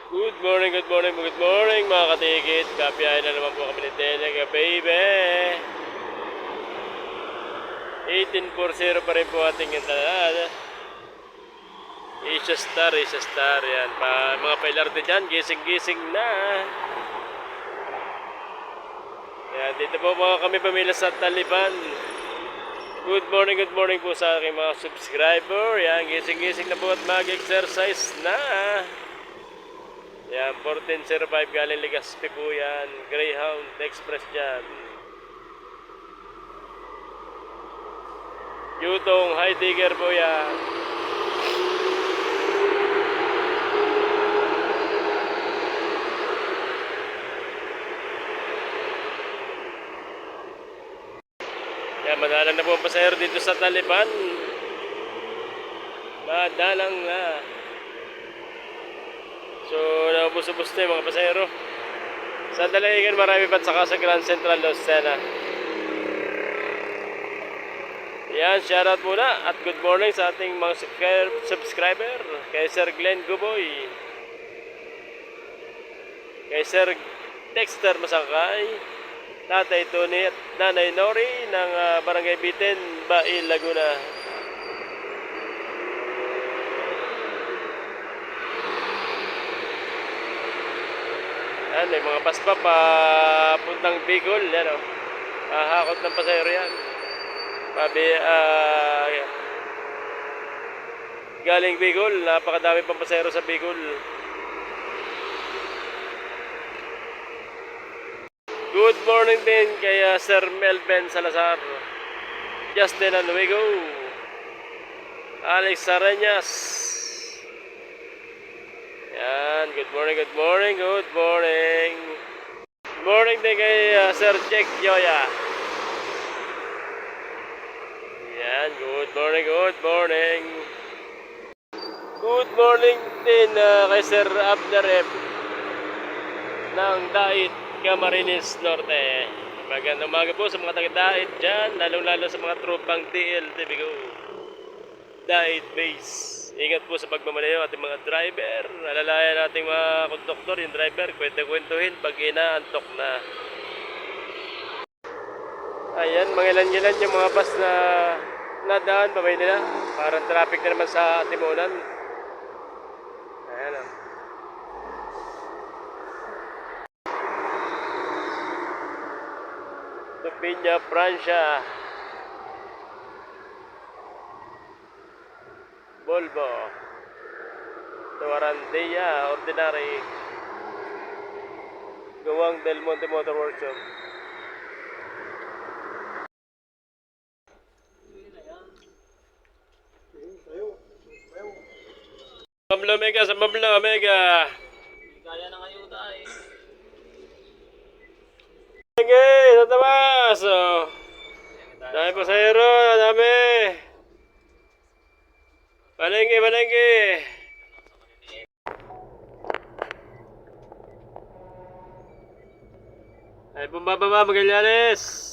Good morning mga katikit. Kapiyahin na naman po kami ni Telega, baby. 1840 pa rin po ating entrada. Asia Star, yan. Mga pailarte dyan, gising-gising na. Yan, dito po mga kami pamilya sa Taliban. Good morning po sa aking mga subscriber. Yan, gising-gising na po at mag-exercise na. Yan, 1405 galing Legazpi po yan. Greyhound Express dyan. Yutong High Digger po yan. Yan, madalang na po ang pasahero dito sa Taliban. Madalang na. So, naubos-ubos na yung mga pasahero. Sa Dalahigan, marami pa saka sa Grand Central Lucena. Yan, shoutout muna at good morning sa ating mga subscriber. Kay Sir Glenn Guboy, kay Sir Dexter Masakay, Tatay Tony at Nanay Nori ng Barangay Biten, Bail, Laguna. Yan, may mga paspa puntang Bicol, yan o. Hakot ng pasahero yan. Galing Bicol, napakadami pang pasahero sa Bicol. Good morning din kay Sir Melvin Salazar, Justin Anuego, Alex Sareñas. Yan, good morning. Good morning din kay Sir Jack Joya. Yan, good morning. Good morning din kay Sir Abner F ng Dait, Camarines Norte. Magandang umaga po sa mga taga-Dait dyan, lalo sa mga tropang TLTV ko. Dait Base. Ingat po sa pagmamalayo ating mga driver. Alalayan nating mga konduktor, yung driver, kwento-kwentuhin pag inaantok na. Ayan, mga ilan yung mga bus na nadaan, babay nila. Parang traffic na naman sa Timonan. Ayan o. Tupinya, Francia. Volvo. Tuarandia, Ordinary. Gawang Del Monte Motor Workshop. Mabla Mega sa Mabla Mega. Kaya na kayo tayo. Sige, sa taas. Dami pasahero, dami. Palengke. Ay, bumababa, Magallanes.